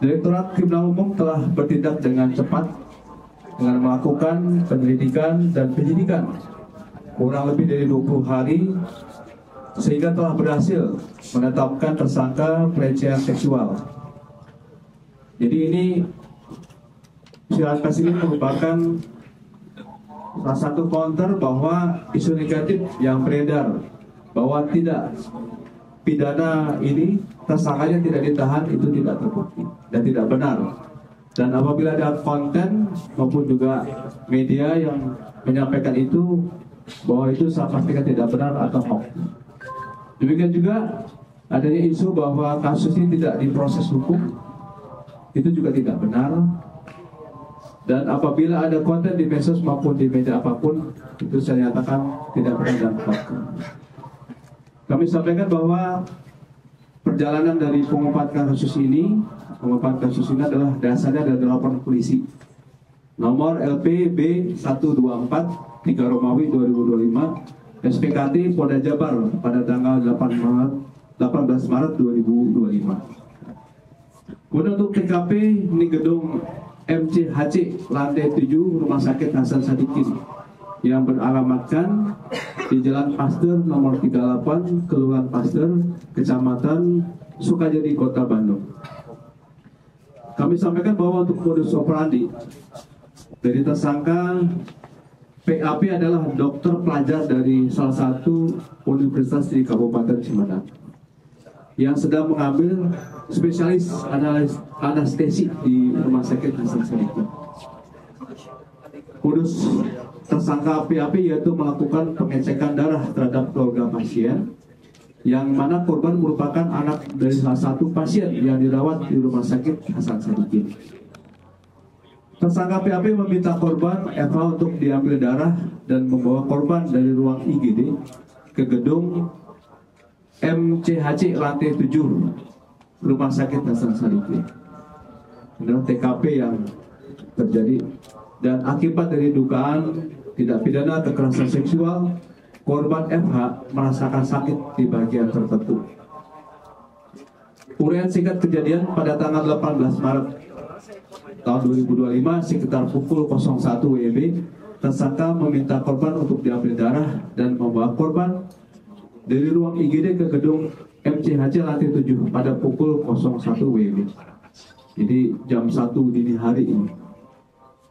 Direktorat Kriminal Umum telah bertindak dengan cepat dengan melakukan penyelidikan dan penyidikan kurang lebih dari 20 hari sehingga telah berhasil menetapkan tersangka pelecehan seksual. Jadi ini silakan ini merupakan salah satu counter bahwa isu negatif yang beredar bahwa tidak pidana ini tersangkanya tidak ditahan itu tidak terbukti dan tidak benar. Dan apabila ada konten maupun juga media yang menyampaikan itu bahwa itu saya pastikan tidak benar atau hoax. Demikian juga adanya isu bahwa kasus ini tidak diproses hukum, itu juga tidak benar. Dan apabila ada konten di medsos maupun di media apapun, itu saya nyatakan tidak benar dan hoax. Kami sampaikan bahwa perjalanan dari pengungkapan kasus ini adalah dasarnya dari laporan polisi nomor LPB 124 3 Romawi 2025 SPKT Polda Jabar pada tanggal 18 Maret 2025. Kemudian untuk TKP ini gedung MCHC lantai 7 Rumah Sakit Hasan Sadikin yang beralamatkan di Jalan Pasteur nomor 38 Kelurahan Pasteur, Kecamatan Sukajadi, Kota Bandung. Kami sampaikan bahwa untuk modus operandi dari tersangka PAP adalah dokter pelajar dari salah satu universitas di Kabupaten Sumedang yang sedang mengambil spesialis anestesi di Rumah Sakit Hasan Sadikin. Modus tersangka PAP yaitu melakukan pengecekan darah terhadap keluarga pasien yang mana korban merupakan anak dari salah satu pasien yang dirawat di Rumah Sakit Hasan Sadikin. Tersangka PAP meminta korban Eva untuk diambil darah dan membawa korban dari ruang IGD ke gedung MCHC lantai 7 Rumah Sakit Hasan Sadikin. Adalah TKP yang terjadi dan akibat dari dugaan tidak pidana kekerasan seksual, korban FH merasakan sakit di bagian tertentu. Uraian singkat kejadian pada tanggal 18 Maret tahun 2025 sekitar pukul 01 WIB, tersangka meminta korban untuk diambil darah dan membawa korban dari ruang IGD ke gedung MCHC lantai 7 pada pukul 01 WIB. Jadi jam 1 dini hari ini.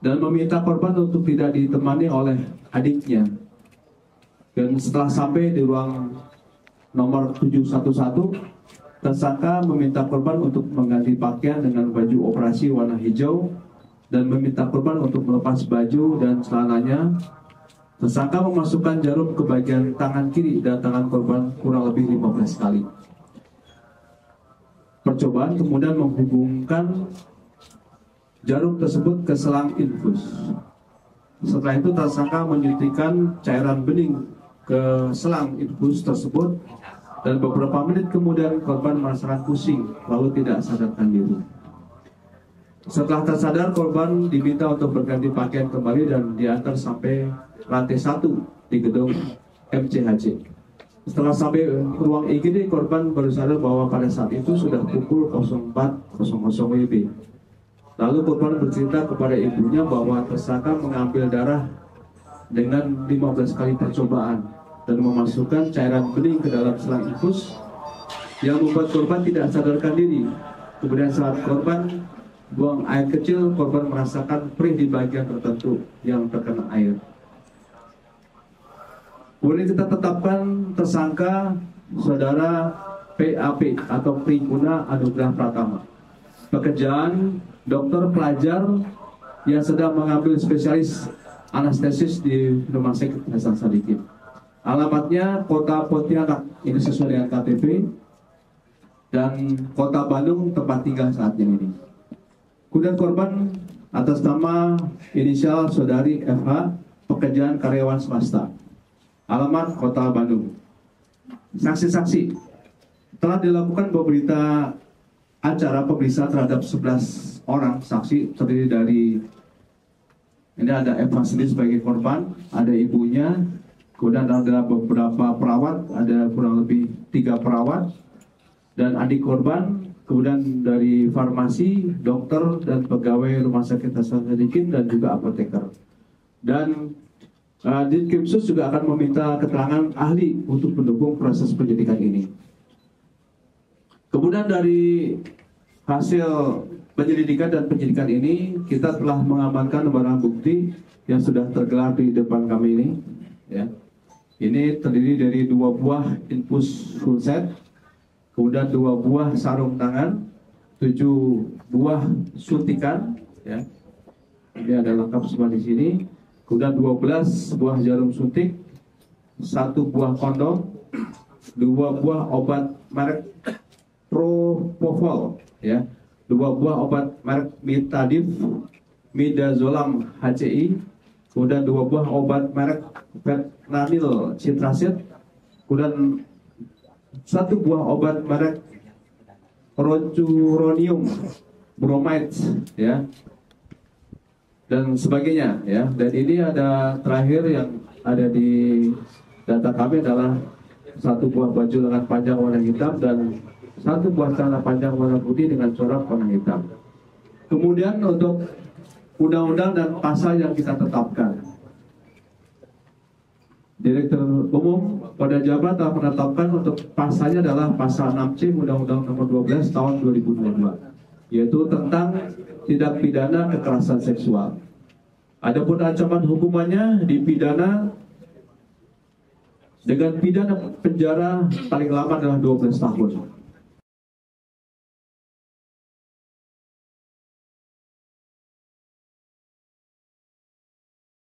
Dan meminta korban untuk tidak ditemani oleh adiknya. Dan setelah sampai di ruang nomor 711, tersangka meminta korban untuk mengganti pakaian dengan baju operasi warna hijau dan meminta korban untuk melepas baju dan celananya. Tersangka memasukkan jarum ke bagian tangan kiri dan tangan korban kurang lebih 15 kali. Percobaan kemudian menghubungkan jarum tersebut ke selang infus. Setelah itu tersangka menyuntikkan cairan bening ke selang infus tersebut dan beberapa menit kemudian korban merasakan pusing lalu tidak sadarkan diri. Setelah tersadar, korban diminta untuk berganti pakaian kembali dan diantar sampai lantai 1 di gedung MCHC. Setelah sampai ruang IGD, korban baru sadar bahwa pada saat itu sudah pukul 04.00 WIB. Lalu korban bercerita kepada ibunya bahwa tersangka mengambil darah dengan 15 kali percobaan dan memasukkan cairan bening ke dalam selang infus yang membuat korban tidak sadarkan diri. Kemudian saat korban buang air kecil, korban merasakan perih di bagian tertentu yang terkena air. Kemudian kita tetapkan tersangka saudara PAP atau Priguna Anugrah Pratama. Pekerjaan dokter pelajar yang sedang mengambil spesialis anestesis di Rumah Sakit Hasan Sadikin. Alamatnya Kota Pontianak, ini sesuai dengan KTP, dan Kota Bandung tempat tinggal saatnya ini. Kemudian korban atas nama inisial saudari FH, pekerjaan karyawan swasta, alamat Kota Bandung. Saksi-saksi telah dilakukan beberapa acara pemeriksaan terhadap 11 orang saksi terdiri dari, ini ada Eva sendiri sebagai korban, ada ibunya, kemudian ada beberapa perawat, ada kurang lebih 3 perawat, dan adik korban, kemudian dari farmasi, dokter, dan pegawai rumah sakit Hasan Sadikin, dan juga apoteker. Dan Ditkrimsus juga akan meminta keterangan ahli untuk mendukung proses penyidikan ini. Kemudian dari hasil penyelidikan dan penyidikan ini, kita telah mengamankan barang bukti yang sudah tergelar di depan kami ini. Ya. Ini terdiri dari 2 buah infus full set, kemudian 2 buah sarung tangan, 7 buah suntikan. Ya. Ini ada lengkap semua di sini. Kemudian 12 buah jarum suntik, 1 buah kondom, 2 buah obat merek Propofol, ya, 2 buah obat merek Mitadif, Midazolam HCI, kemudian 2 buah obat merek Fentanyl Citrasid, kemudian 1 buah obat merek Rocuronium Bromide, ya, dan sebagainya, ya. Dan ini ada terakhir yang ada di data kami adalah 1 buah baju lengan panjang warna hitam dan 1 buah celana panjang warna putih dengan corak warna hitam. Kemudian untuk undang-undang dan pasal yang kita tetapkan, Direktur Umum Polda Jabar telah menetapkan untuk pasalnya adalah pasal 6C Undang-Undang Nomor 12 Tahun 2022, yaitu tentang tindak pidana kekerasan seksual. Adapun ancaman hukumannya dipidana dengan pidana penjara paling lama adalah 12 tahun.